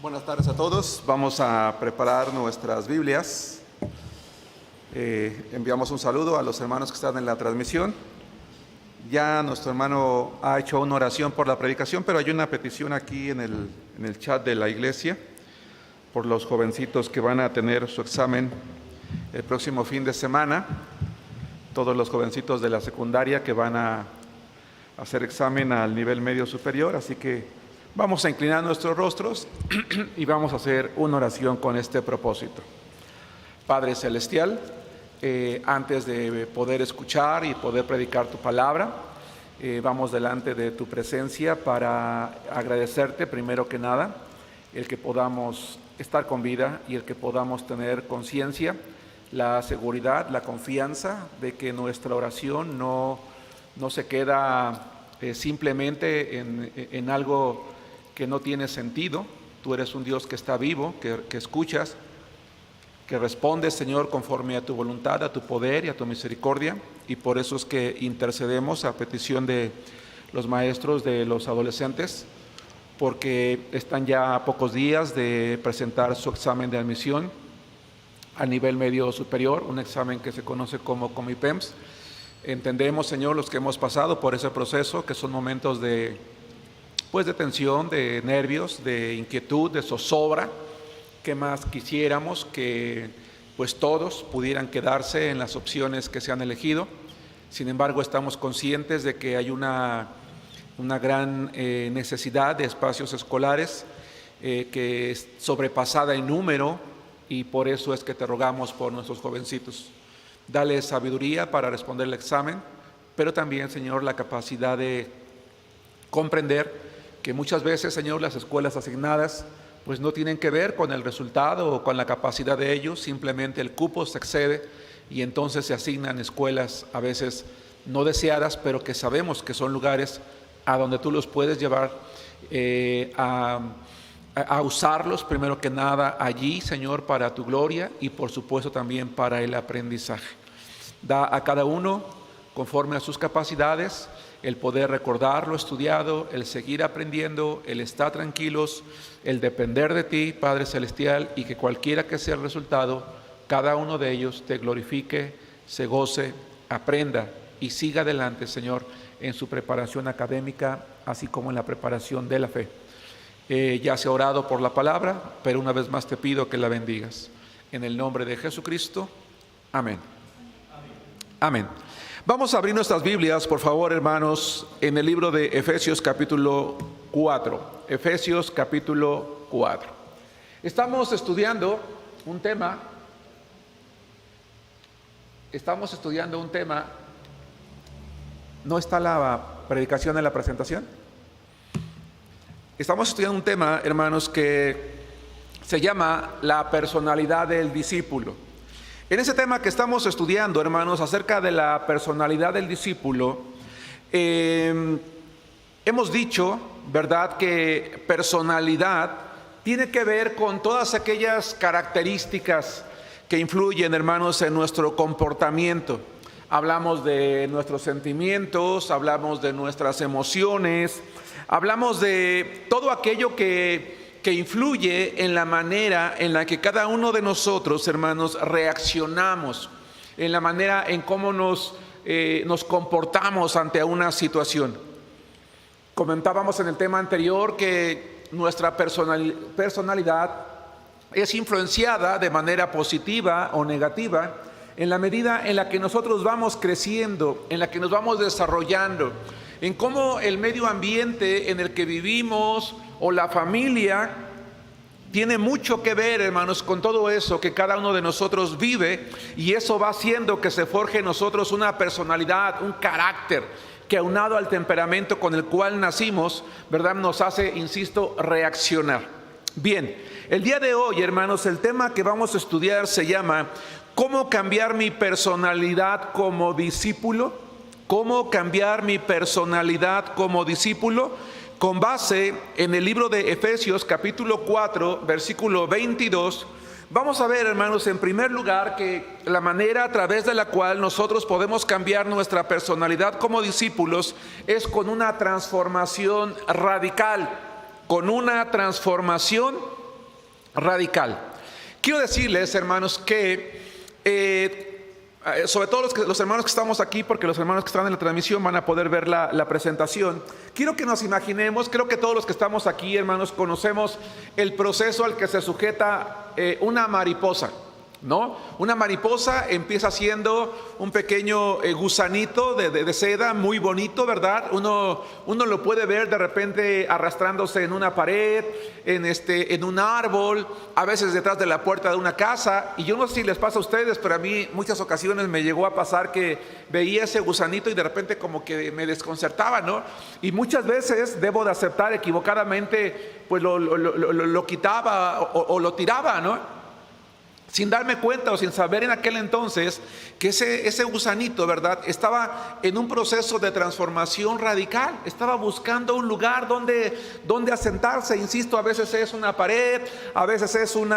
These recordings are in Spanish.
Buenas tardes a todos. Vamos a preparar nuestras Biblias. Enviamos un saludo a los hermanos que están en la transmisión. Ya nuestro hermano ha hecho una oración por la predicación, pero hay una petición aquí en el chat de la iglesia por los jovencitos que van a tener su examen el próximo fin de semana. Todos los jovencitos de la secundaria que van a hacer examen al nivel medio superior, así que vamos a inclinar nuestros rostros y vamos a hacer una oración con este propósito. Padre Celestial, antes de poder escuchar y poder predicar tu palabra, vamos delante de tu presencia para agradecerte primero que nada el que podamos estar con vida y el que podamos tener conciencia, la seguridad, la confianza de que nuestra oración no se queda simplemente en algo que no tiene sentido. Tú eres un Dios que está vivo, que escuchas, que respondes, Señor, conforme a tu voluntad, a tu poder y a tu misericordia, y por eso es que intercedemos a petición de los maestros de los adolescentes, porque están ya a pocos días de presentar su examen de admisión a nivel medio superior, un examen que se conoce como Comipems. Entendemos, Señor, los que hemos pasado por ese proceso, que son momentos de tensión, de nervios, de inquietud, de zozobra. ¿Qué más quisiéramos? Que pues todos pudieran quedarse en las opciones que se han elegido. Sin embargo, estamos conscientes de que hay una gran necesidad de espacios escolares que es sobrepasada en número, y por eso es que te rogamos por nuestros jovencitos. Dale sabiduría para responder el examen, pero también, Señor, la capacidad de comprender que muchas veces, Señor, las escuelas asignadas pues no tienen que ver con el resultado o con la capacidad de ellos, simplemente el cupo se excede y entonces se asignan escuelas a veces no deseadas, pero que sabemos que son lugares a donde tú los puedes llevar a usarlos primero que nada allí, Señor, para tu gloria y por supuesto también para el aprendizaje. Da a cada uno conforme a sus capacidades el poder recordar lo estudiado, el seguir aprendiendo, el estar tranquilos, el depender de ti, Padre Celestial, y que cualquiera que sea el resultado, cada uno de ellos te glorifique, se goce, aprenda y siga adelante, Señor, en su preparación académica, así como en la preparación de la fe. Ya se ha orado por la palabra, pero una vez más te pido que la bendigas. En el nombre de Jesucristo, amén. Amén. Vamos a abrir nuestras Biblias, por favor, hermanos, en el libro de Efesios capítulo 4. Efesios capítulo 4. Estamos estudiando un tema. ¿No está la predicación en la presentación? Estamos estudiando un tema, hermanos, que se llama la personalidad del discípulo. En ese tema que estamos estudiando, hermanos, acerca de la personalidad del discípulo, hemos dicho, ¿verdad?, que personalidad tiene que ver con todas aquellas características que influyen, hermanos, en nuestro comportamiento. Hablamos de nuestros sentimientos, hablamos de nuestras emociones, hablamos de todo aquello que influye en la manera en la que cada uno de nosotros, hermanos, reaccionamos, en la manera en cómo nos comportamos ante una situación. Comentábamos en el tema anterior que nuestra personalidad es influenciada de manera positiva o negativa en la medida en la que nosotros vamos creciendo, en la que nos vamos desarrollando, en cómo el medio ambiente en el que vivimos o la familia tiene mucho que ver, hermanos, con todo eso que cada uno de nosotros vive, y eso va haciendo que se forje en nosotros una personalidad, un carácter que, aunado al temperamento con el cual nacimos, ¿verdad?, nos hace, insisto, reaccionar. Bien, el día de hoy, hermanos, el tema que vamos a estudiar se llama ¿cómo cambiar mi personalidad como discípulo? ¿Cómo cambiar mi personalidad como discípulo? Con base en el libro de Efesios capítulo 4, versículo 22, vamos a ver, hermanos, en primer lugar que la manera a través de la cual nosotros podemos cambiar nuestra personalidad como discípulos es con una transformación radical, con una transformación radical. Quiero decirles, hermanos, que sobre todo los hermanos que estamos aquí, porque los hermanos que están en la transmisión van a poder ver la presentación. Quiero que nos imaginemos, creo que todos los que estamos aquí, hermanos, conocemos el proceso al que se sujeta una mariposa, ¿no? Una mariposa empieza siendo un pequeño gusanito de seda, muy bonito, ¿verdad? Uno lo puede ver de repente arrastrándose en una pared, en un árbol, a veces detrás de la puerta de una casa. Y yo no sé si les pasa a ustedes, pero a mí muchas ocasiones me llegó a pasar que veía ese gusanito y de repente como que me desconcertaba, ¿no? Y muchas veces, debo de aceptar, equivocadamente, pues lo quitaba o lo tiraba, ¿no? Sin darme cuenta o sin saber en aquel entonces que ese gusanito, ¿verdad?, estaba en un proceso de transformación radical. Estaba buscando un lugar donde asentarse. Insisto, a veces es una pared, a veces es un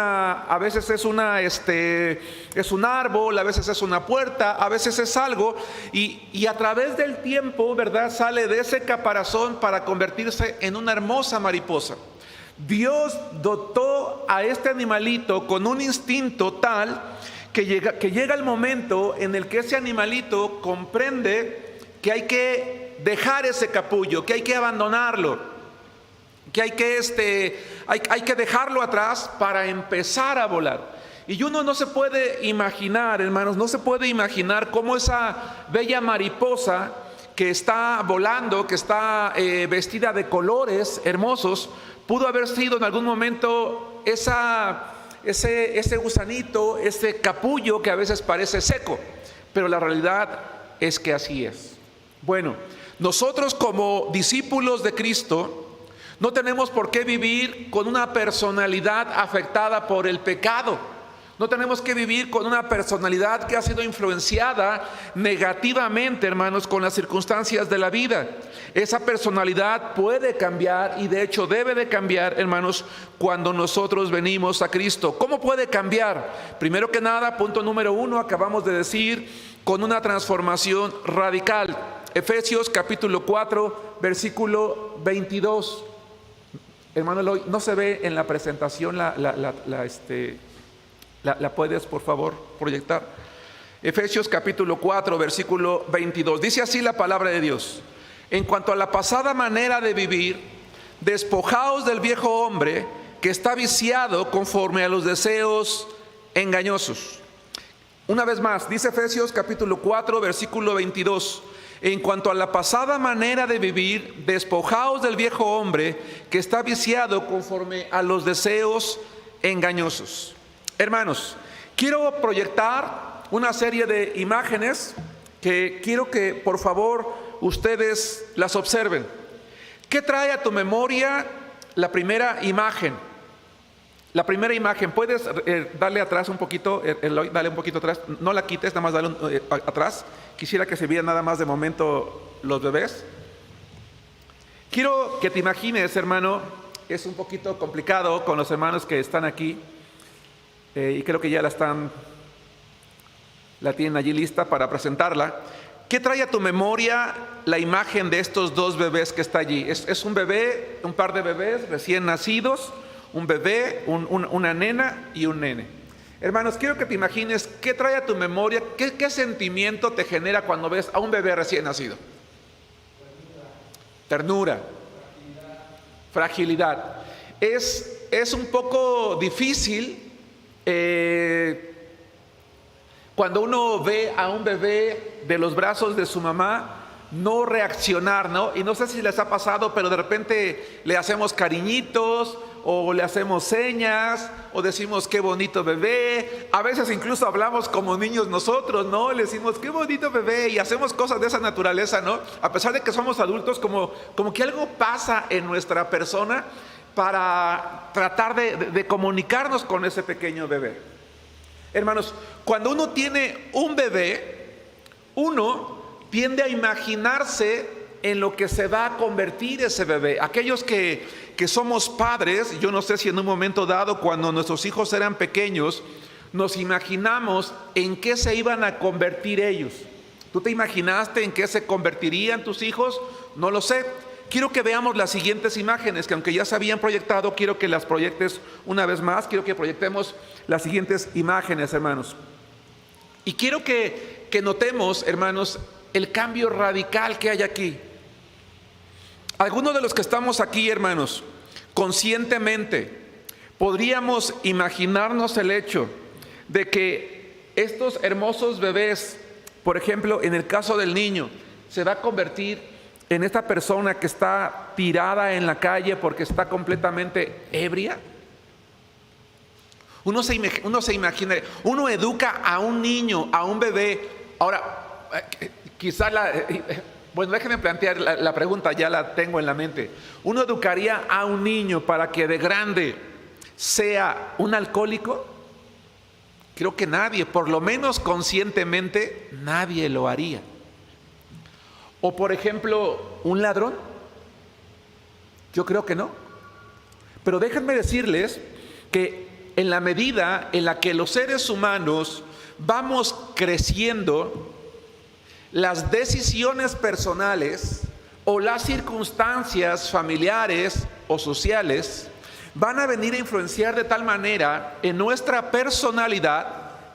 árbol, a veces es una puerta, a veces es algo. Y a través del tiempo, ¿verdad?, sale de ese caparazón para convertirse en una hermosa mariposa. Dios dotó a este animalito con un instinto tal que llega el momento en el que ese animalito comprende que hay que dejar ese capullo, que hay que abandonarlo, que hay que dejarlo atrás para empezar a volar. Y uno no se puede imaginar, hermanos, no se puede imaginar cómo esa bella mariposa que está volando, que está vestida de colores hermosos, pudo haber sido en algún momento ese gusanito, ese capullo que a veces parece seco, pero la realidad es que así es. Bueno, nosotros como discípulos de Cristo no tenemos por qué vivir con una personalidad afectada por el pecado. No tenemos que vivir con una personalidad que ha sido influenciada negativamente, hermanos, con las circunstancias de la vida. Esa personalidad puede cambiar y de hecho debe de cambiar, hermanos, cuando nosotros venimos a Cristo. ¿Cómo puede cambiar? Primero que nada, punto número 1, acabamos de decir, con una transformación radical. Efesios capítulo 4, versículo 22. Hermano Eloy, no se ve en la presentación ¿La puedes, por favor, proyectar? Efesios capítulo 4, versículo 22. Dice así la palabra de Dios: en cuanto a la pasada manera de vivir, despojaos del viejo hombre que está viciado conforme a los deseos engañosos. Una vez más, dice Efesios capítulo 4, versículo 22. En cuanto a la pasada manera de vivir, despojaos del viejo hombre que está viciado conforme a los deseos engañosos. Hermanos, quiero proyectar una serie de imágenes que quiero que por favor ustedes las observen. ¿Qué trae a tu memoria la primera imagen? La primera imagen, ¿puedes darle atrás un poquito, Eloy, dale un poquito atrás? No la quites, nada más dale atrás. Quisiera que se vieran nada más de momento los bebés. Quiero que te imagines, hermano, es un poquito complicado con los hermanos que están aquí. Y creo que ya la tienen allí lista para presentarla. ¿Qué trae a tu memoria la imagen de estos dos bebés que está allí? Es un bebé, un par de bebés recién nacidos, un bebé, una nena y un nene. Hermanos, quiero que te imagines qué trae a tu memoria, qué sentimiento te genera cuando ves a un bebé recién nacido. Ternura. Fragilidad. Es un poco difícil cuando uno ve a un bebé de los brazos de su mamá no reaccionar, ¿no? Y no sé si les ha pasado, pero de repente le hacemos cariñitos o le hacemos señas o decimos qué bonito bebé. A veces incluso hablamos como niños nosotros, ¿no? Le decimos qué bonito bebé y hacemos cosas de esa naturaleza, ¿no? A pesar de que somos adultos, como que algo pasa en nuestra persona para tratar de comunicarnos con ese pequeño bebé. Hermanos, cuando uno tiene un bebé, uno tiende a imaginarse en lo que se va a convertir ese bebé. Aquellos que somos padres, yo no sé si en un momento dado, cuando nuestros hijos eran pequeños, nos imaginamos en qué se iban a convertir ellos. ¿Tú te imaginaste en qué se convertirían tus hijos? No lo sé. quiero que veamos las siguientes imágenes, que aunque ya se habían proyectado, quiero que las proyectes una vez más. Quiero que proyectemos las siguientes imágenes, hermanos. Y quiero que notemos, hermanos, el cambio radical que hay aquí. Algunos de los que estamos aquí, hermanos, conscientemente podríamos imaginarnos el hecho de que estos hermosos bebés, por ejemplo, en el caso del niño, se va a convertir en esta persona que está tirada en la calle porque está completamente ebria. Uno se imagina, uno educa a un niño, a un bebé. Ahora, quizá bueno, déjenme plantear la pregunta, ya la tengo en la mente. ¿Uno educaría a un niño para que de grande sea un alcohólico? Creo que nadie, por lo menos conscientemente, nadie lo haría. O por ejemplo, ¿un ladrón? Yo creo que no. Pero déjenme decirles que en la medida en la que los seres humanos vamos creciendo, las decisiones personales o las circunstancias familiares o sociales van a venir a influenciar de tal manera en nuestra personalidad,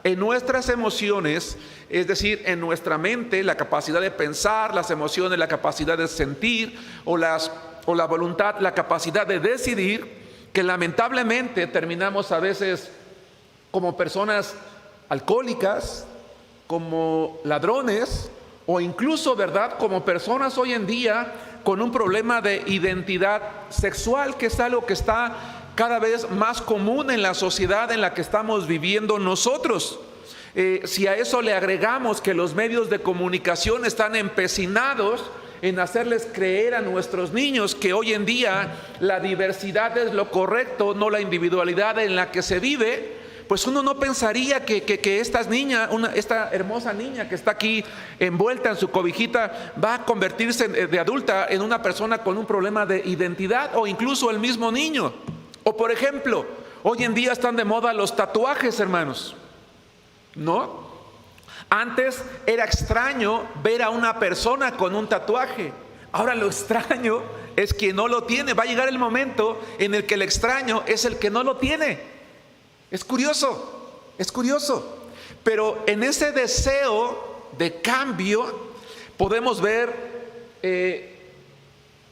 en nuestras emociones, es decir, en nuestra mente, la capacidad de pensar, las emociones, la capacidad de sentir o la voluntad, la capacidad de decidir, que lamentablemente terminamos a veces como personas alcohólicas, como ladrones o incluso, ¿verdad?, como personas hoy en día con un problema de identidad sexual, que es algo que está cada vez más común en la sociedad en la que estamos viviendo nosotros. Si a eso le agregamos que los medios de comunicación están empecinados en hacerles creer a nuestros niños que hoy en día la diversidad es lo correcto, no la individualidad en la que se vive, pues uno no pensaría que esta hermosa niña que está aquí envuelta en su cobijita va a convertirse de adulta en una persona con un problema de identidad, o incluso el mismo niño. O por ejemplo, hoy en día están de moda los tatuajes, hermanos, ¿no? Antes era extraño ver a una persona con un tatuaje. Ahora lo extraño es quien no lo tiene. Va a llegar el momento en el que el extraño es el que no lo tiene. Es curioso, pero en ese deseo de cambio podemos ver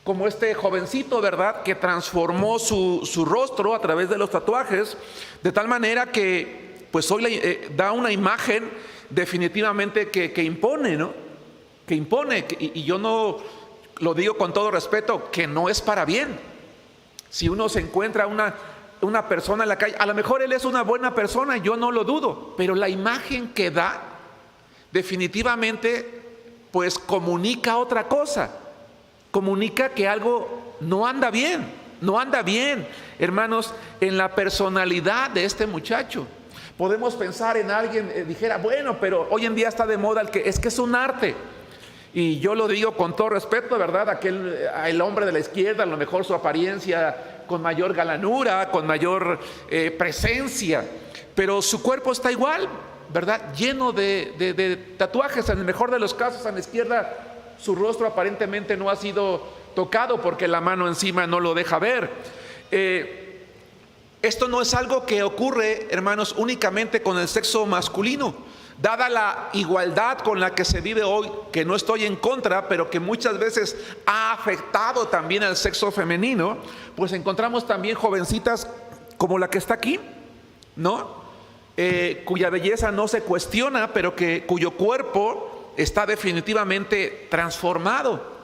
como este jovencito, ¿verdad?, que transformó su rostro a través de los tatuajes, de tal manera que pues hoy da una imagen definitivamente que impone, ¿no? Que impone, y yo no lo digo con todo respeto, que no es para bien. Si uno se encuentra una persona en la calle, a lo mejor él es una buena persona, yo no lo dudo, pero la imagen que da definitivamente pues comunica otra cosa, comunica que algo no anda bien, hermanos, en la personalidad de este muchacho. Podemos pensar en alguien, dijera, bueno, pero hoy en día está de moda es que es un arte. Y yo lo digo con todo respeto, ¿verdad? El hombre de la izquierda, a lo mejor su apariencia con mayor galanura, con mayor presencia, pero su cuerpo está igual, ¿verdad? Lleno de tatuajes. En el mejor de los casos, a la izquierda, su rostro aparentemente no ha sido tocado porque la mano encima no lo deja ver. Esto no es algo que ocurre, hermanos, únicamente con el sexo masculino. Dada la igualdad con la que se vive hoy, que no estoy en contra, pero que muchas veces ha afectado también al sexo femenino, pues encontramos también jovencitas como la que está aquí, ¿no? Cuya belleza no se cuestiona, pero cuyo cuerpo está definitivamente transformado.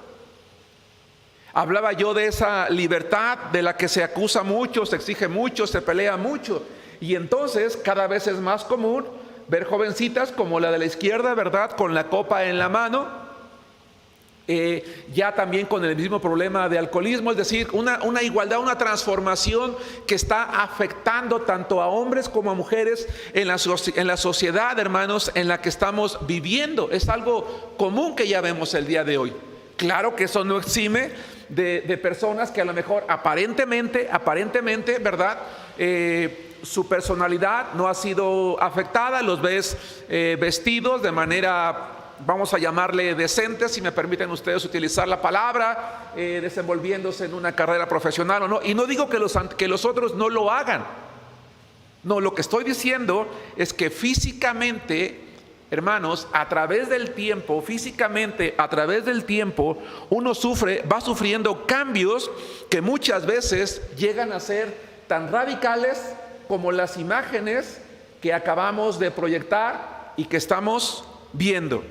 Hablaba yo de esa libertad de la que se acusa mucho, se exige mucho, se pelea mucho. Y entonces cada vez es más común ver jovencitas como la de la izquierda, ¿verdad?, con la copa en la mano, ya también con el mismo problema de alcoholismo. Es decir, una igualdad, una transformación que está afectando tanto a hombres como a mujeres en la sociedad, hermanos, en la que estamos viviendo. Es algo común que ya vemos el día de hoy. Claro que eso no exime de personas que a lo mejor aparentemente, ¿verdad?, su personalidad no ha sido afectada. Los ves vestidos de manera vamos a llamarle decentes, si me permiten ustedes utilizar la palabra, desenvolviéndose en una carrera profesional o no. Y no digo que los otros no lo hagan. No, lo que estoy diciendo es que físicamente, hermanos, a través del tiempo, físicamente, a través del tiempo, uno va sufriendo cambios que muchas veces llegan a ser tan radicales como las imágenes que acabamos de proyectar y que estamos viendo.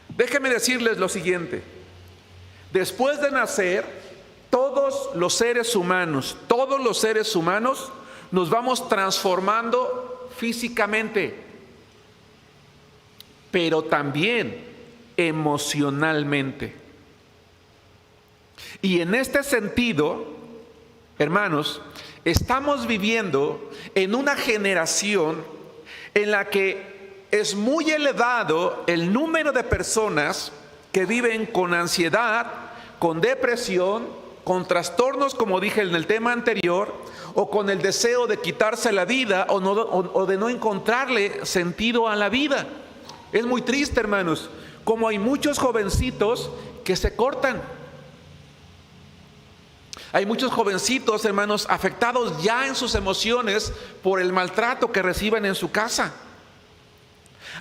Déjenme decirles lo siguiente: después de nacer, todos los seres humanos, nos vamos transformando físicamente, pero también emocionalmente. Y en este sentido, hermanos, estamos viviendo en una generación en la que es muy elevado el número de personas que viven con ansiedad, con depresión, con trastornos, como dije en el tema anterior, o con el deseo de quitarse la vida o de no encontrarle sentido a la vida. Es muy triste, hermanos, como hay muchos jovencitos que se cortan. Hay muchos jovencitos, hermanos, afectados ya en sus emociones por el maltrato que reciben en su casa.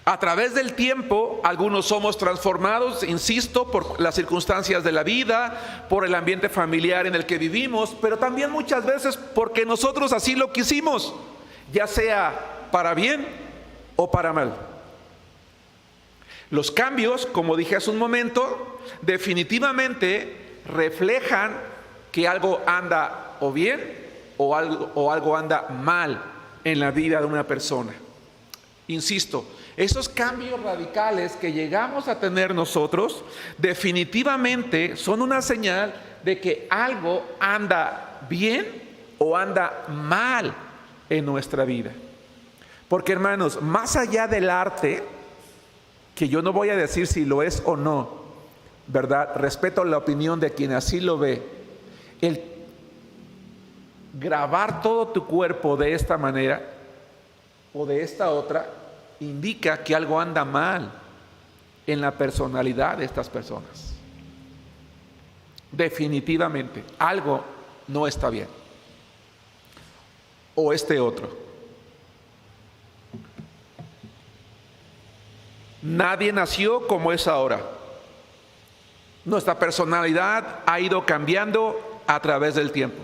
A través del tiempo, algunos somos transformados, insisto, por las circunstancias de la vida, por el ambiente familiar en el que vivimos, pero también muchas veces porque nosotros así lo quisimos, ya sea para bien o para mal. Los cambios, como dije hace un momento, definitivamente reflejan que algo anda o bien o algo anda mal en la vida de una persona. Insisto, esos cambios radicales que llegamos a tener nosotros definitivamente son una señal de que algo anda bien o anda mal en nuestra vida. Porque, hermanos, más allá del arte, que yo no voy a decir si lo es o no, ¿verdad? Respeto la opinión de quien así lo ve. El grabar todo tu cuerpo de esta manera o de esta otra indica que algo anda mal en la personalidad de estas personas. Definitivamente, algo no está bien. O este otro. Nadie nació como es ahora. Nuestra personalidad ha ido cambiando a través del tiempo.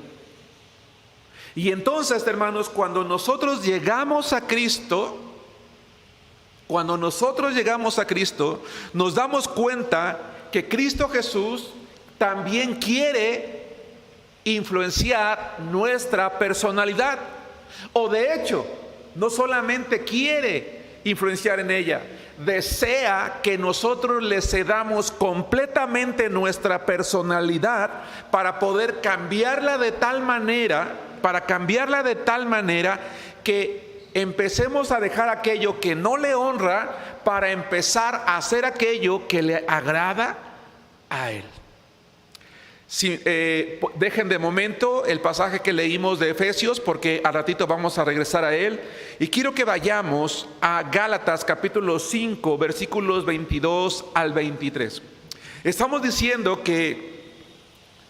Y entonces, hermanos, cuando nosotros llegamos a Cristo, nos damos cuenta que Cristo Jesús también quiere influenciar nuestra personalidad. O de hecho, no solamente quiere influenciar en ella, desea que nosotros le cedamos completamente nuestra personalidad para poder cambiarla de tal manera, que empecemos a dejar aquello que no le honra para empezar a hacer aquello que le agrada a Él. Dejen de momento el pasaje que leímos de Efesios, porque al ratito vamos a regresar a él, y quiero que vayamos a Gálatas capítulo 5 versículos 22 al 23. Estamos diciendo que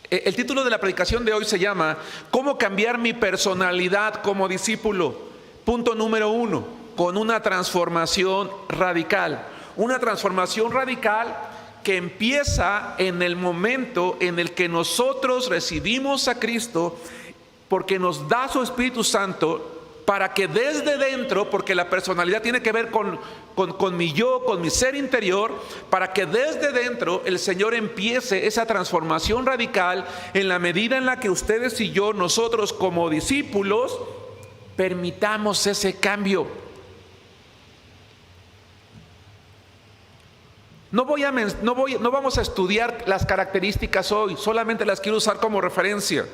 el título de la predicación de hoy se llama ¿Cómo cambiar mi personalidad como discípulo? Punto número 1, con una transformación radical. Una transformación radical que empieza en el momento en el que nosotros recibimos a Cristo, porque nos da su Espíritu Santo, para que desde dentro, porque la personalidad tiene que ver con mi yo, con mi ser interior, para que desde dentro el Señor empiece esa transformación radical en la medida en la que ustedes y yo, nosotros como discípulos, permitamos ese cambio. No vamos a estudiar las características hoy, solamente las quiero usar como referencia.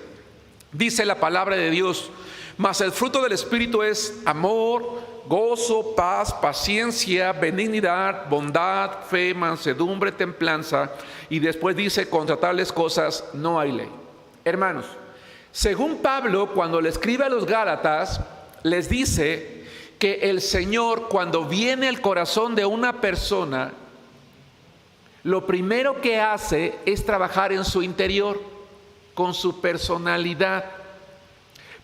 Dice la palabra de Dios: mas el fruto del Espíritu es amor, gozo, paz, paciencia, benignidad, bondad, fe, mansedumbre, templanza. Y después dice: contra tales cosas no hay ley. Hermanos, según Pablo, cuando le escribe a los Gálatas, les dice que el Señor, cuando viene al corazón de una persona, lo primero que hace es trabajar en su interior, con su personalidad,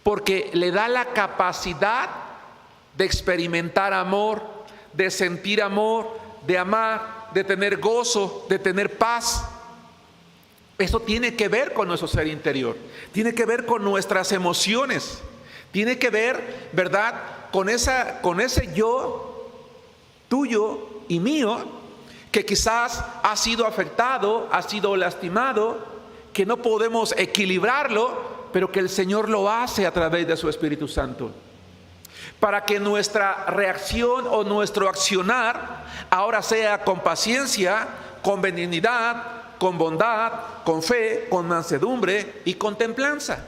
porque le da la capacidad de experimentar amor, de sentir amor, de amar, de tener gozo, de tener paz. Eso tiene que ver con nuestro ser interior, tiene que ver con nuestras emociones, tiene que ver, ¿verdad?, con ese yo tuyo y mío que quizás ha sido afectado, ha sido lastimado, que no podemos equilibrarlo, pero que el Señor lo hace a través de su Espíritu Santo, para que nuestra reacción o nuestro accionar ahora sea con paciencia, con benignidad, con bondad, con fe, con mansedumbre y con templanza.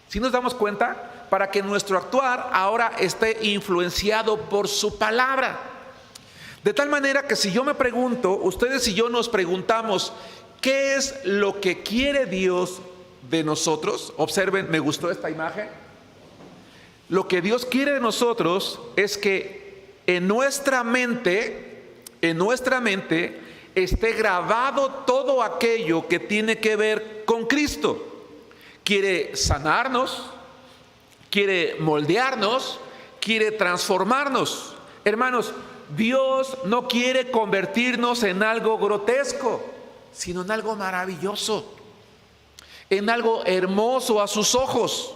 ¿Sí nos damos cuenta? Para que nuestro actuar ahora esté influenciado por su palabra. De tal manera que si yo me pregunto, ustedes y yo nos preguntamos, ¿qué es lo que quiere Dios de nosotros? Observen, me gustó esta imagen. Lo que Dios quiere de nosotros es que en nuestra mente esté grabado todo aquello que tiene que ver con Cristo. Quiere sanarnos, quiere moldearnos, quiere transformarnos. Hermanos, Dios no quiere convertirnos en algo grotesco, sino en algo maravilloso, en algo hermoso a sus ojos.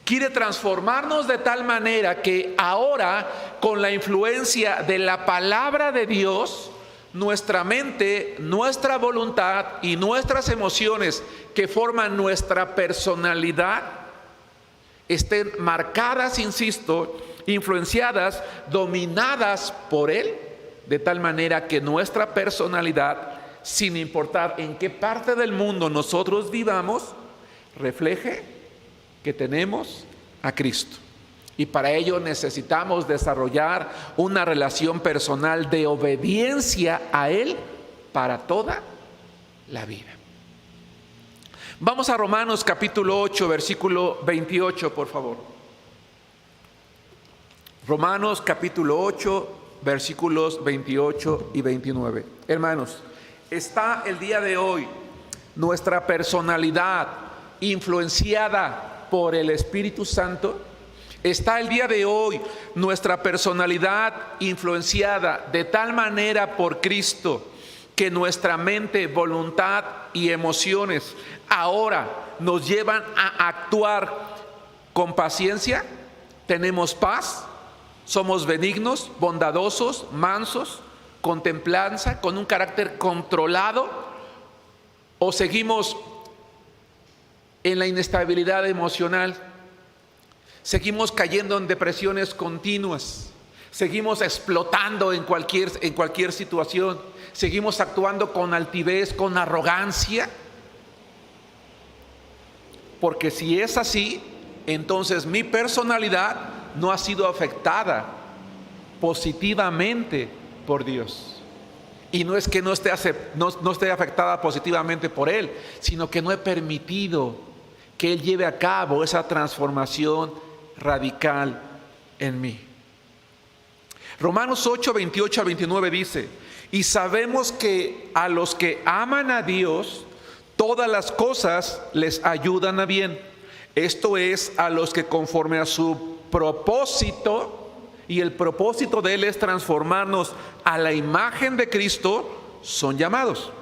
Quiere transformarnos de tal manera que ahora, con la influencia de la palabra de Dios, nuestra mente, nuestra voluntad y nuestras emociones que forman nuestra personalidad estén marcadas, insisto, influenciadas, dominadas por Él, de tal manera que nuestra personalidad, sin importar en qué parte del mundo nosotros vivamos, refleje que tenemos a Cristo. Y para ello necesitamos desarrollar una relación personal de obediencia a Él para toda la vida. Vamos a Romanos capítulo 8, versículo 28, por favor. Romanos capítulo 8, versículos 28 y 29. Hermanos, ¿está el día de hoy nuestra personalidad influenciada por el Espíritu Santo? ¿Está el día de hoy nuestra personalidad influenciada de tal manera por Cristo que nuestra mente, voluntad y emociones ahora nos llevan a actuar con paciencia? ¿Tenemos paz? ¿Somos benignos, bondadosos, mansos, con templanza, con un carácter controlado? ¿O seguimos en la inestabilidad emocional? Seguimos cayendo en depresiones continuas, seguimos explotando en cualquier situación, seguimos actuando con altivez, con arrogancia. Porque si es así, entonces mi personalidad no ha sido afectada positivamente por Dios. Y no es que no esté afectada positivamente por Él, sino que no he permitido que Él lleve a cabo esa transformación radical en mí. Romanos 8, 28 al 29 dice: y sabemos que a los que aman a Dios, todas las cosas les ayudan a bien. Esto es, a los que conforme a su propósito, y el propósito de Él es transformarnos a la imagen de Cristo, son llamados.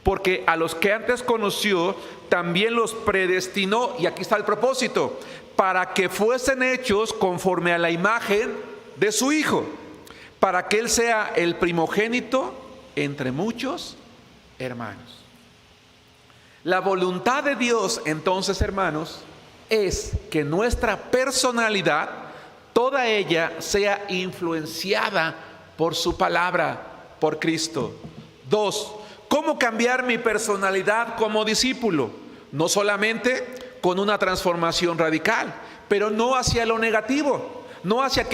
Porque a los que antes conoció, también los predestinó, y aquí está el propósito, para que fuesen hechos conforme a la imagen de su Hijo, para que Él sea el primogénito entre muchos hermanos. La voluntad de Dios, entonces, hermanos, es que nuestra personalidad, toda ella, sea influenciada por su palabra, por Cristo. 2. ¿Cómo cambiar mi personalidad como discípulo? No solamente con una transformación radical, pero no hacia lo negativo, no hacia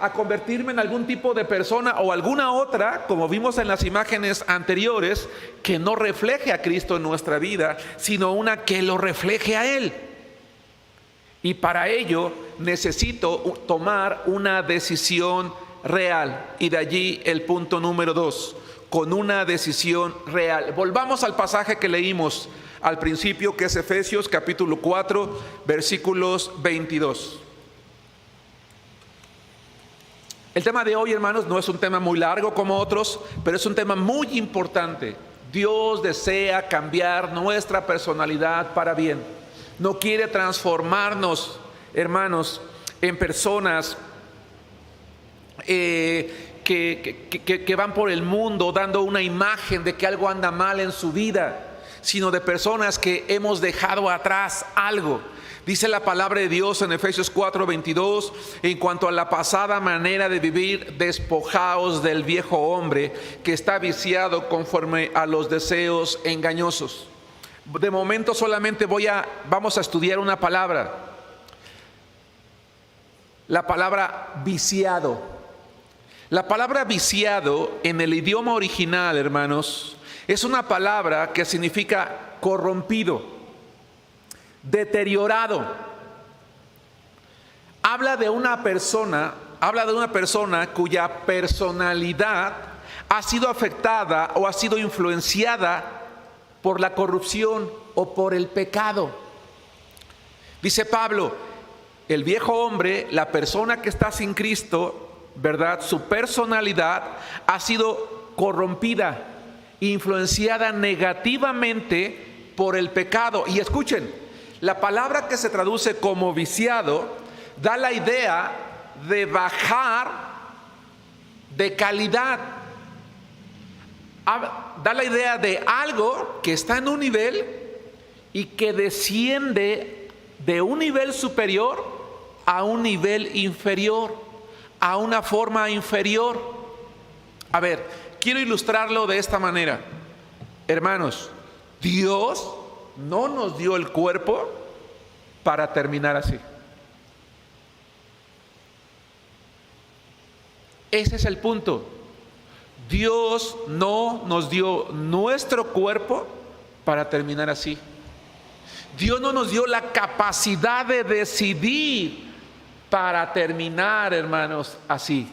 a convertirme en algún tipo de persona o alguna otra, como vimos en las imágenes anteriores, que no refleje a Cristo en nuestra vida, sino una que lo refleje a Él. Y para ello necesito tomar una decisión real. Y de allí el punto número 2. con una decisión real. Volvamos al pasaje que leímos al principio, que es Efesios capítulo 4, versículos 22. El tema de hoy, hermanos, no es un tema muy largo como otros, pero es un tema muy importante. Dios desea cambiar nuestra personalidad para bien. No quiere transformarnos, hermanos, en personas que van por el mundo dando una imagen de que algo anda mal en su vida, sino de personas que hemos dejado atrás algo. Dice la palabra de Dios en Efesios 4:22, en cuanto a la pasada manera de vivir, despojaos del viejo hombre que está viciado conforme a los deseos engañosos. De momento solamente vamos a estudiar una palabra. La palabra viciado. La palabra viciado en el idioma original, hermanos, es una palabra que significa corrompido, deteriorado. Habla de una persona cuya personalidad ha sido afectada o ha sido influenciada por la corrupción o por el pecado. Dice Pablo, el viejo hombre, la persona que está sin Cristo, ¿verdad? Su personalidad ha sido corrompida, influenciada negativamente por el pecado. Y escuchen, la palabra que se traduce como viciado da la idea de bajar de calidad. Da la idea de algo que está en un nivel y que desciende de un nivel superior a un nivel inferior, a una forma inferior. A ver, quiero ilustrarlo de esta manera. Hermanos, Dios no nos dio el cuerpo para terminar así. Ese es el punto. Dios no nos dio nuestro cuerpo para terminar así. Dios no nos dio la capacidad de decidir para terminar, hermanos, así.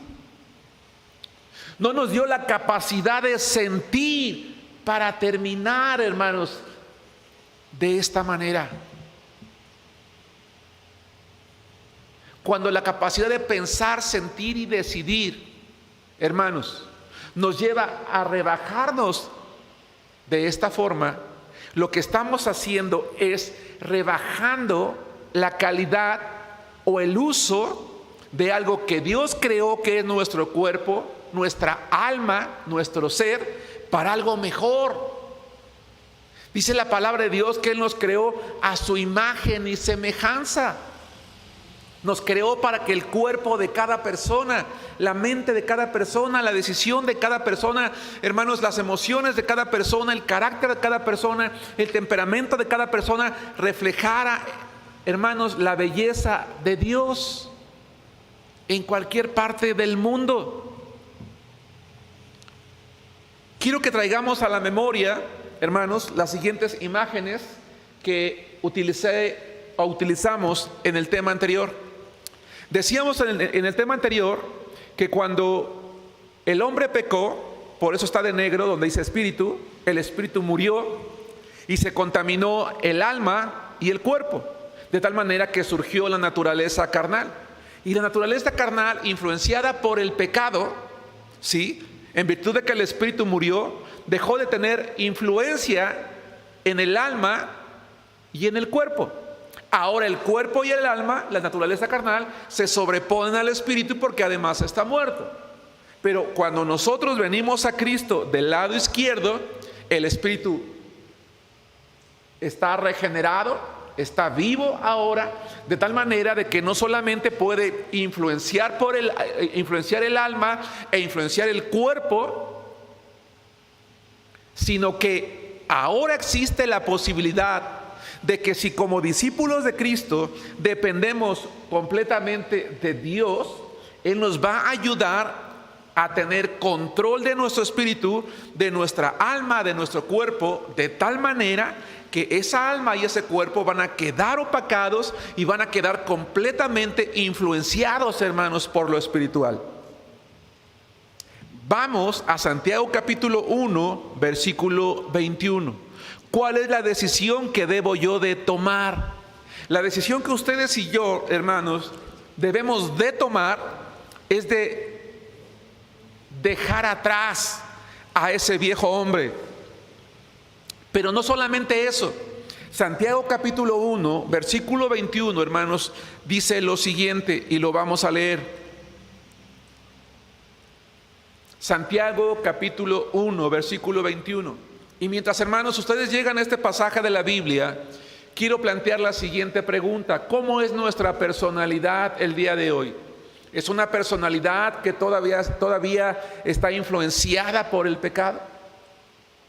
No nos dio la capacidad de sentir para terminar, hermanos, de esta manera. Cuando la capacidad de pensar, sentir y decidir, hermanos, nos lleva a rebajarnos de esta forma, lo que estamos haciendo es rebajando la calidad o el uso de algo que Dios creó, que es nuestro cuerpo, nuestra alma, nuestro ser, para algo mejor. Dice la palabra de Dios que Él nos creó a su imagen y semejanza. Nos creó para que el cuerpo de cada persona, la mente de cada persona, la decisión de cada persona, hermanos, las emociones de cada persona, el carácter de cada persona, el temperamento de cada persona reflejara, hermanos, la belleza de Dios en cualquier parte del mundo. Quiero que traigamos a la memoria, hermanos, las siguientes imágenes que utilizamos en el tema anterior. Decíamos en el tema anterior que cuando el hombre pecó, por eso está de negro donde dice espíritu, el espíritu murió y se contaminó el alma y el cuerpo, de tal manera que surgió la naturaleza carnal. Y la naturaleza carnal, influenciada por el pecado, ¿sí?, en virtud de que el espíritu murió, dejó de tener influencia en el alma y en el cuerpo. Ahora el cuerpo y el alma, la naturaleza carnal, se sobreponen al espíritu porque además está muerto. Pero cuando nosotros venimos a Cristo del lado izquierdo, el espíritu está regenerado, está vivo ahora, de tal manera de que no solamente puede influenciar el alma e influenciar el cuerpo, sino que ahora existe la posibilidad de que si como discípulos de Cristo dependemos completamente de Dios, Él nos va a ayudar a tener control de nuestro espíritu, de nuestra alma, de nuestro cuerpo, de tal manera que esa alma y ese cuerpo van a quedar opacados y van a quedar completamente influenciados, hermanos, por lo espiritual. Vamos a Santiago capítulo 1, versículo 21. ¿Cuál es la decisión que debo yo de tomar? La decisión que ustedes y yo, hermanos, debemos de tomar es de dejar atrás a ese viejo hombre. Pero no solamente eso. Santiago capítulo 1, versículo 21, hermanos, dice lo siguiente y lo vamos a leer. Santiago capítulo 1, versículo 21. Y mientras, hermanos, ustedes llegan a este pasaje de la Biblia, quiero plantear la siguiente pregunta: ¿cómo es nuestra personalidad el día de hoy? ¿Es una personalidad que todavía está influenciada por el pecado?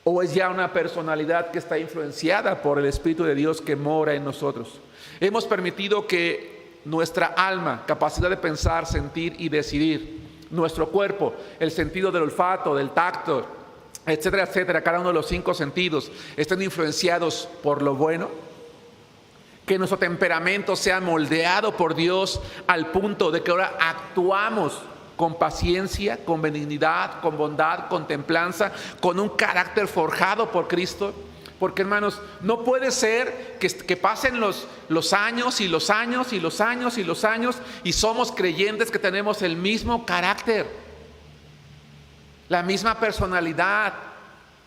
¿O es ya una personalidad que está influenciada por el Espíritu de Dios que mora en nosotros? Hemos permitido que nuestra alma, capacidad de pensar, sentir y decidir, nuestro cuerpo, el sentido del olfato, del tacto, etcétera, etcétera, cada uno de los 5 sentidos, estén influenciados por lo bueno. Que nuestro temperamento sea moldeado por Dios al punto de que ahora actuamos con paciencia, con benignidad, con bondad, con templanza, con un carácter forjado por Cristo. Porque, hermanos, no puede ser que pasen los años y los años y los años y los años y somos creyentes que tenemos el mismo carácter, la misma personalidad,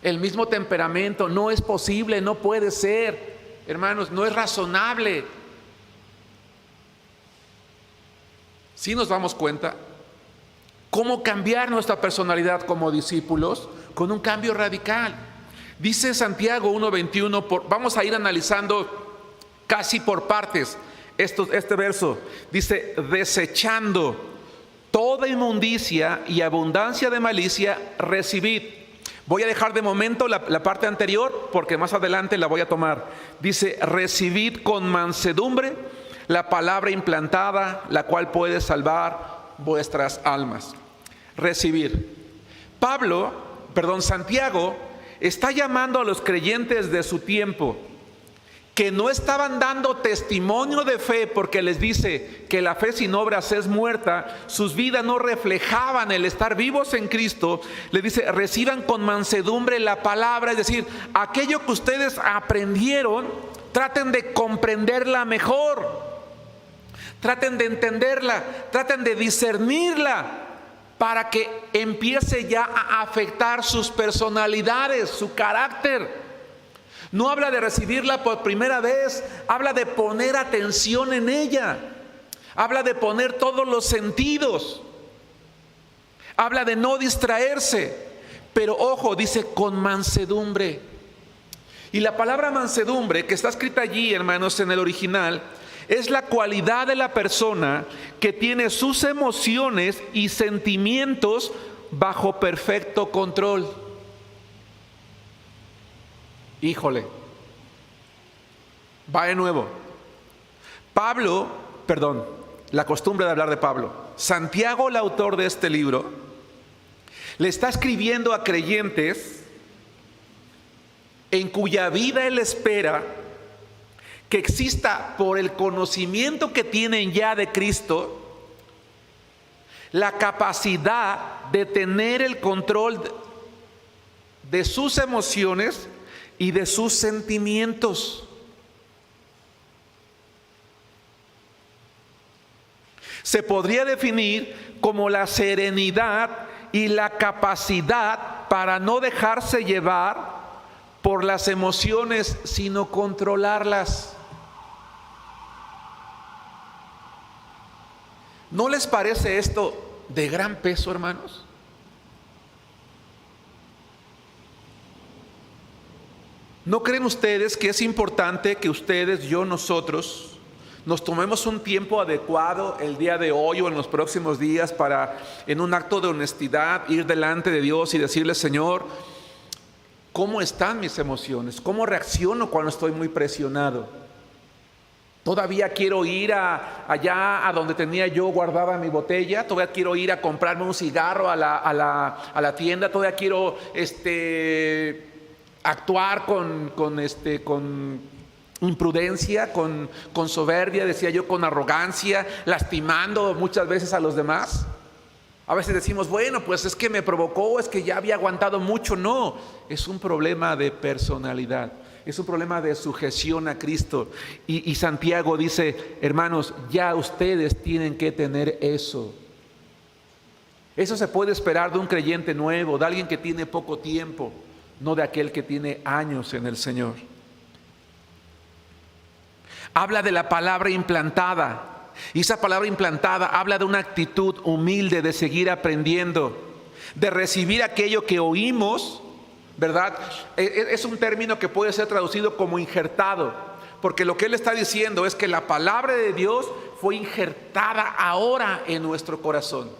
el mismo temperamento. No es posible, no puede ser. Hermanos, no es razonable. Si nos damos cuenta cómo cambiar nuestra personalidad como discípulos con un cambio radical. Dice Santiago 1:21, vamos a ir analizando casi por partes este verso. Dice: desechando toda inmundicia y abundancia de malicia, recibid. Voy a dejar de momento la parte anterior porque más adelante la voy a tomar. Dice: recibid con mansedumbre la palabra implantada, la cual puede salvar vuestras almas. Recibir. Santiago está llamando a los creyentes de su tiempo que no estaban dando testimonio de fe, porque les dice que la fe sin obras es muerta. Sus vidas no reflejaban el estar vivos en Cristo. Les dice: reciban con mansedumbre la palabra, es decir, aquello que ustedes aprendieron, traten de comprenderla mejor, traten de entenderla, traten de discernirla, para que empiece ya a afectar sus personalidades, su carácter. No habla de recibirla por primera vez, habla de poner atención en ella, habla de poner todos los sentidos, habla de no distraerse, pero ojo, dice con mansedumbre. Y la palabra mansedumbre, que está escrita allí, hermanos, en el original, es la cualidad de la persona que tiene sus emociones y sentimientos bajo perfecto control. Híjole, va de nuevo. La costumbre de hablar de Pablo. Santiago, el autor de este libro, le está escribiendo a creyentes en cuya vida él espera que exista, por el conocimiento que tienen ya de Cristo, la capacidad de tener el control de sus emociones y de sus sentimientos. Se podría definir como la serenidad y la capacidad para no dejarse llevar por las emociones, sino controlarlas. ¿No les parece esto de gran peso, hermanos? ¿No creen ustedes que es importante que ustedes, nosotros, nos tomemos un tiempo adecuado el día de hoy o en los próximos días para, en un acto de honestidad, ir delante de Dios y decirle: Señor, ¿cómo están mis emociones? ¿Cómo reacciono cuando estoy muy presionado? Todavía quiero ir allá a donde tenía yo guardada mi botella. Todavía quiero ir a comprarme un cigarro a la tienda. Todavía quiero actuar con imprudencia, con soberbia, decía yo, con arrogancia, lastimando muchas veces a los demás. A veces decimos, bueno, pues es que me provocó, es que ya había aguantado mucho. No, es un problema de personalidad, es un problema de sujeción a Cristo. Y Santiago dice, hermanos, ya ustedes tienen que tener eso. Eso se puede esperar de un creyente nuevo, de alguien que tiene poco tiempo, no de aquel que tiene años en el Señor. Habla de la palabra implantada. Y esa palabra implantada habla de una actitud humilde de seguir aprendiendo, de recibir aquello que oímos, ¿verdad? Es un término que puede ser traducido como injertado, porque lo que él está diciendo es que la palabra de Dios fue injertada ahora en nuestro corazón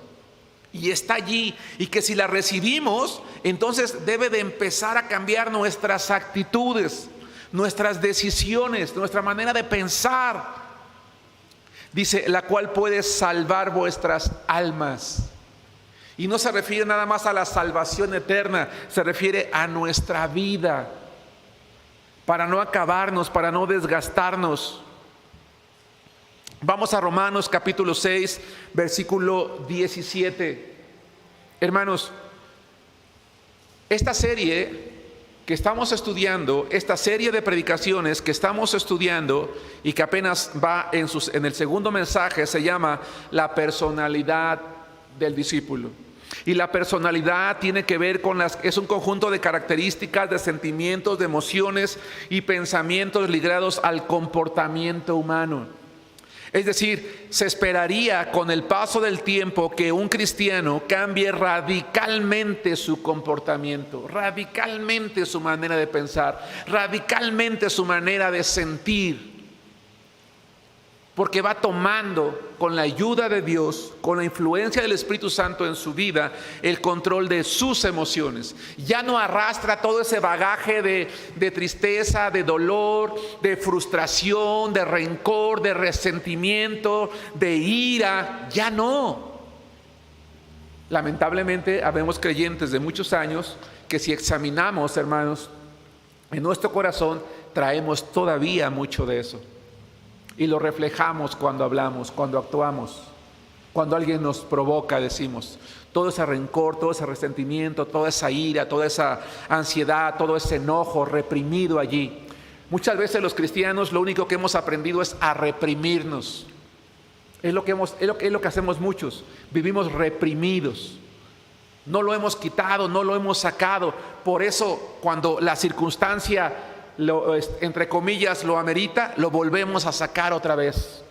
y está allí, y que si la recibimos, entonces debe de empezar a cambiar nuestras actitudes, nuestras decisiones, nuestra manera de pensar. Dice, la cual puede salvar vuestras almas. Y no se refiere nada más a la salvación eterna, se refiere a nuestra vida, para no acabarnos, para no desgastarnos. Vamos a Romanos capítulo 6, versículo 17. Hermanos, esta serie que estamos estudiando, esta serie de predicaciones que estamos estudiando y que apenas va en el segundo mensaje, se llama la personalidad del discípulo. Y la personalidad tiene que ver con es un conjunto de características, de sentimientos, de emociones y pensamientos ligados al comportamiento humano. Es decir, se esperaría con el paso del tiempo que un cristiano cambie radicalmente su comportamiento, radicalmente su manera de pensar, radicalmente su manera de sentir. Porque va tomando, con la ayuda de Dios, con la influencia del Espíritu Santo en su vida, el control de sus emociones. Ya no arrastra todo ese bagaje de tristeza, de dolor, de frustración, de rencor, de resentimiento, de ira. Ya no. Lamentablemente, habemos creyentes de muchos años que, si examinamos, hermanos, en nuestro corazón traemos todavía mucho de eso. Y lo reflejamos cuando hablamos, cuando actuamos, cuando alguien nos provoca, decimos. Todo ese rencor, todo ese resentimiento, toda esa ira, toda esa ansiedad, todo ese enojo reprimido allí. Muchas veces los cristianos lo único que hemos aprendido es a reprimirnos. Es lo que hacemos muchos. Vivimos reprimidos. No lo hemos quitado, no lo hemos sacado. Por eso, cuando la circunstancia, entre comillas, lo amerita, lo volvemos a sacar otra vez.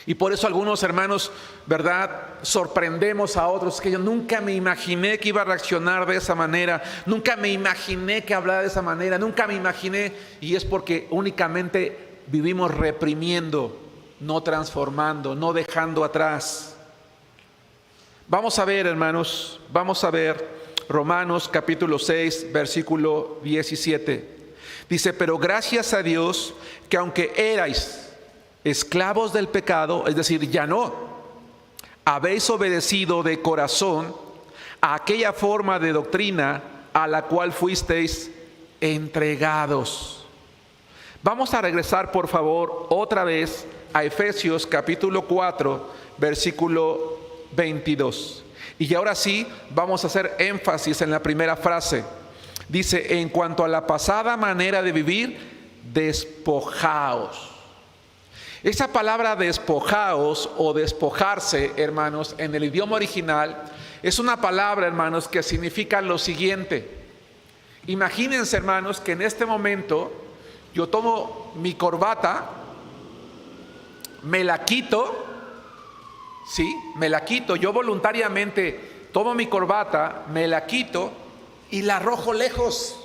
Y por eso algunos hermanos, ¿verdad?, sorprendemos a otros. Que yo nunca me imaginé que iba a reaccionar de esa manera, nunca me imaginé que hablara de esa manera, nunca me imaginé. Y es porque únicamente vivimos reprimiendo, no transformando, no dejando atrás. Vamos a ver, hermanos, vamos a ver Romanos capítulo 6, versículo 17. Dice, pero gracias a Dios que aunque erais esclavos del pecado, es decir, ya no, habéis obedecido de corazón a aquella forma de doctrina a la cual fuisteis entregados. Vamos a regresar, por favor, otra vez a Efesios capítulo 4, versículo 22. Y ahora sí, vamos a hacer énfasis en la primera frase. Dice, en cuanto a la pasada manera de vivir, despojaos. Esa palabra despojaos o despojarse, hermanos, en el idioma original, es una palabra, hermanos, que significa lo siguiente. Imagínense, hermanos, que en este momento yo tomo mi corbata, me la quito. Sí, me la quito. Yo voluntariamente tomo mi corbata, me la quito y la arrojo lejos.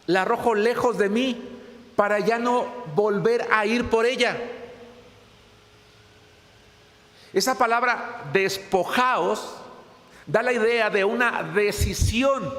La arrojo lejos de mí para ya no volver a ir por ella. Esa palabra despojaos da la idea de una decisión.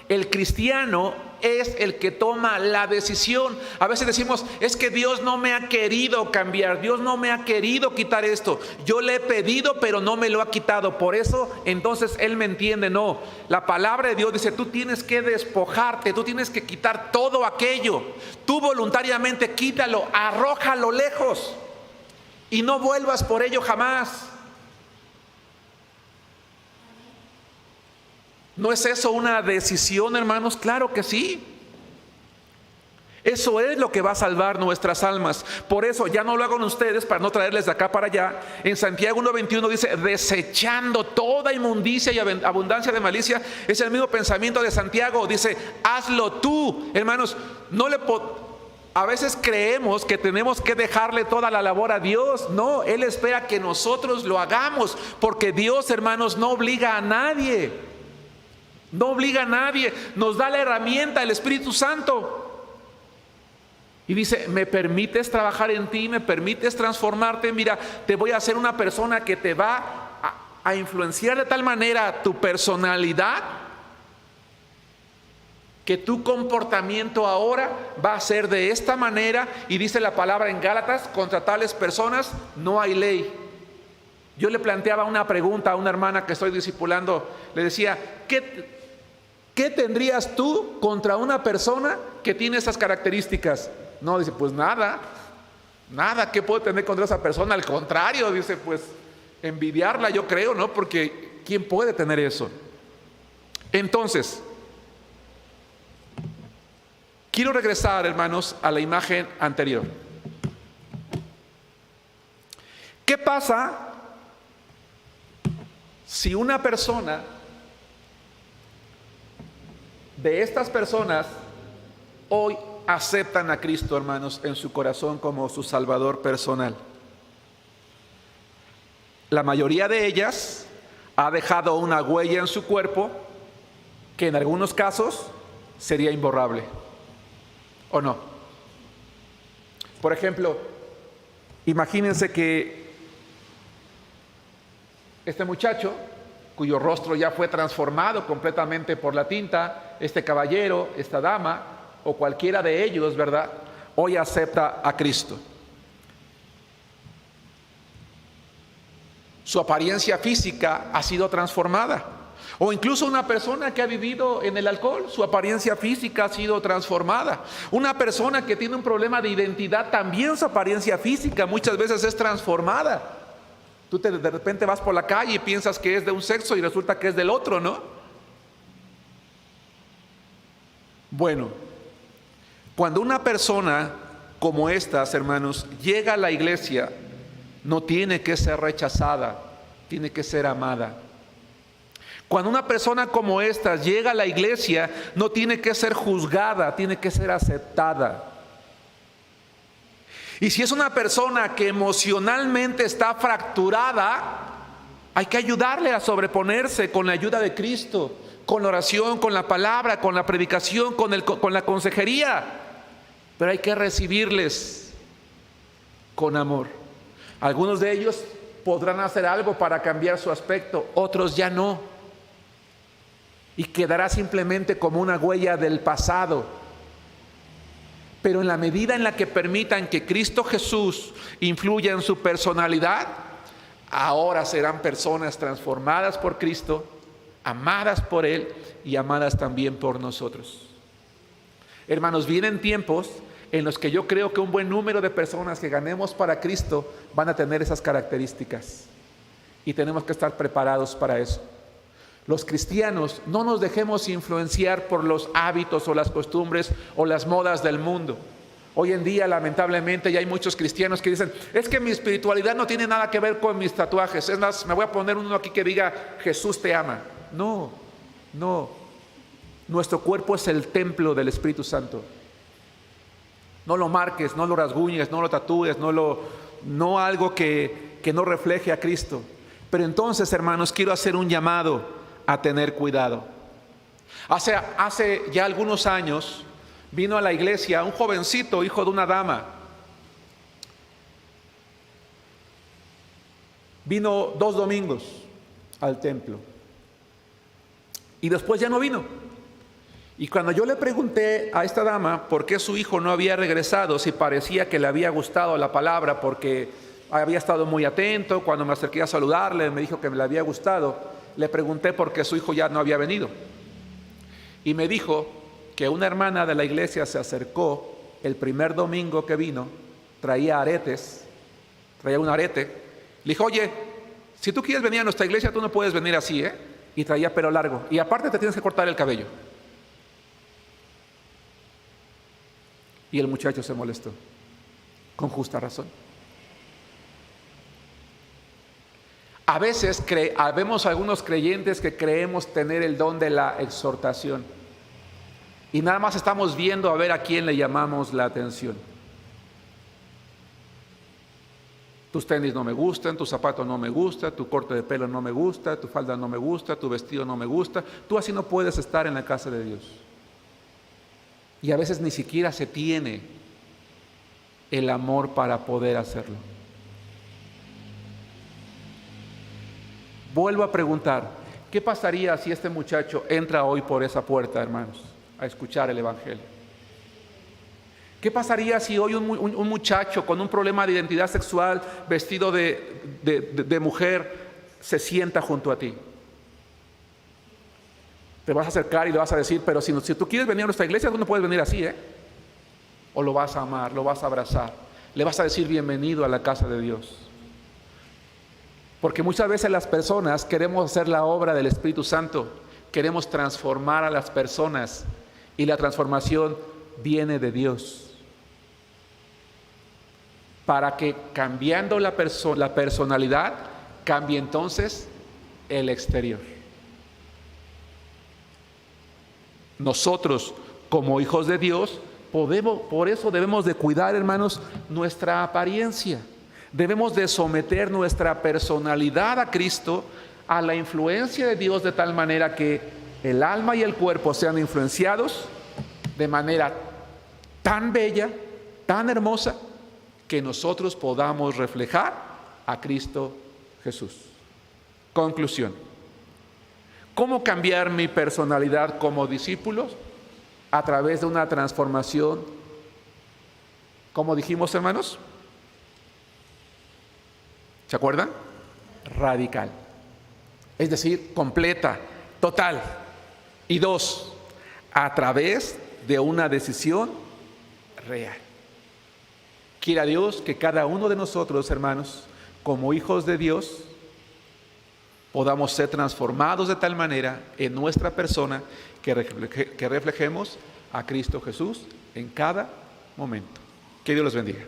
El cristiano es el que toma la decisión. A veces decimos, es que Dios no me ha querido cambiar, Dios no me ha querido quitar esto. Yo le he pedido, pero no me lo ha quitado. Por eso, entonces Él me entiende. No, la palabra de Dios dice, tú tienes que despojarte, tú tienes que quitar todo aquello. Tú voluntariamente quítalo, arrójalo lejos y no vuelvas por ello jamás. ¿No es eso una decisión, hermanos? Claro que sí. Eso es lo que va a salvar nuestras almas. Por eso, ya no lo hagan ustedes para no traerles de acá para allá. En Santiago 1:21 dice, desechando toda inmundicia y abundancia de malicia. Es el mismo pensamiento de Santiago. Dice, hazlo tú. Hermanos, a veces creemos que tenemos que dejarle toda la labor a Dios. No, Él espera que nosotros lo hagamos. Porque Dios, hermanos, no obliga a nadie. No obliga a nadie. Nos da la herramienta, el Espíritu Santo. Y dice, ¿me permites trabajar en ti? ¿Me permites transformarte? Mira, te voy a hacer una persona que te va a influenciar de tal manera tu personalidad, que tu comportamiento ahora va a ser de esta manera. Y dice la palabra en Gálatas, contra tales personas no hay ley. Yo le planteaba una pregunta a una hermana que estoy discipulando. Le decía, ¿qué tendrías tú contra una persona que tiene esas características? No, dice, pues nada, ¿qué puedo tener contra esa persona? Al contrario, dice, pues envidiarla, yo creo, ¿no? Porque ¿quién puede tener eso? Entonces, quiero regresar, hermanos, a la imagen anterior. ¿Qué pasa si una persona de estas personas hoy aceptan a Cristo, hermanos, en su corazón como su Salvador personal? La mayoría de ellas ha dejado una huella en su cuerpo que en algunos casos sería imborrable, ¿o no? Por ejemplo, imagínense que este muchacho, cuyo rostro ya fue transformado completamente por la tinta, este caballero, esta dama, o cualquiera de ellos, ¿verdad?, hoy acepta a Cristo. Su apariencia física ha sido transformada. O incluso una persona que ha vivido en el alcohol, su apariencia física ha sido transformada. Una persona que tiene un problema de identidad, también su apariencia física muchas veces es transformada. Tú de repente vas por la calle y piensas que es de un sexo y resulta que es del otro, ¿no? Bueno, cuando una persona como estas, hermanos, llega a la iglesia, no tiene que ser rechazada, tiene que ser amada. Cuando una persona como esta llega a la iglesia, no tiene que ser juzgada, tiene que ser aceptada. Y si es una persona que emocionalmente está fracturada, hay que ayudarle a sobreponerse con la ayuda de Cristo, con la oración, con la palabra, con la predicación, con la consejería. Pero hay que recibirles con amor. Algunos de ellos podrán hacer algo para cambiar su aspecto, otros ya no. Y quedará simplemente como una huella del pasado. Pero en la medida en la que permitan que Cristo Jesús influya en su personalidad, ahora serán personas transformadas por Cristo, amadas por Él y amadas también por nosotros. Hermanos, vienen tiempos en los que yo creo que un buen número de personas que ganemos para Cristo van a tener esas características. Y tenemos que estar preparados para eso. Los cristianos no nos dejemos influenciar por los hábitos o las costumbres o las modas del mundo. Hoy en día, lamentablemente, ya hay muchos cristianos que dicen, es que mi espiritualidad no tiene nada que ver con mis tatuajes. Es más, me voy a poner uno aquí que diga, Jesús te ama. No. Nuestro cuerpo es el templo del Espíritu Santo. No lo marques, no lo rasguñes, no lo tatúes, no algo que no refleje a Cristo. Pero entonces, hermanos, quiero hacer un llamado a tener cuidado. Hace ya algunos años vino a la iglesia un jovencito, hijo de una dama. Vino 2 domingos al templo y después ya no vino. Y cuando yo le pregunté a esta dama por qué su hijo no había regresado, si parecía que le había gustado la palabra, porque había estado muy atento, cuando me acerqué a saludarle me dijo que le había gustado. Le pregunté por qué su hijo ya no había venido. Y me dijo que una hermana de la iglesia se acercó el primer domingo que vino, traía un arete. Le dijo, oye, si tú quieres venir a nuestra iglesia, tú no puedes venir así, ¿eh? y traía pelo largo. Y aparte te tienes que cortar el cabello. Y el muchacho se molestó, con justa razón. A veces vemos algunos creyentes que creemos tener el don de la exhortación y nada más estamos viendo a ver a quién le llamamos la atención. Tus tenis no me gustan, tu zapato no me gusta, tu corte de pelo no me gusta, tu falda no me gusta, tu vestido no me gusta. Tú así no puedes estar en la casa de Dios. Y a veces ni siquiera se tiene el amor para poder hacerlo. Vuelvo a preguntar, ¿qué pasaría si este muchacho entra hoy por esa puerta, hermanos, a escuchar el Evangelio? ¿Qué pasaría si hoy un muchacho con un problema de identidad sexual, vestido de mujer, se sienta junto a ti? Te vas a acercar y le vas a decir, pero si tú quieres venir a nuestra iglesia, tú no puedes venir así, ¿eh? O lo vas a amar, lo vas a abrazar, le vas a decir bienvenido a la casa de Dios. Porque muchas veces las personas queremos hacer la obra del Espíritu Santo, queremos transformar a las personas y la transformación viene de Dios. Para que cambiando la personalidad, cambie entonces el exterior. Nosotros, como hijos de Dios, por eso debemos de cuidar, hermanos, nuestra apariencia. Debemos de someter nuestra personalidad a Cristo, a la influencia de Dios, de tal manera que el alma y el cuerpo sean influenciados de manera tan bella, tan hermosa, que nosotros podamos reflejar a Cristo Jesús. Conclusión. ¿Cómo cambiar mi personalidad como discípulos? A través de una transformación, ¿cómo dijimos, hermanos? ¿Se acuerdan? Radical. Es decir, completa, total. Y 2, a través de una decisión real. Quiera Dios que cada uno de nosotros, hermanos, como hijos de Dios, podamos ser transformados de tal manera en nuestra persona que reflejemos a Cristo Jesús en cada momento. Que Dios los bendiga.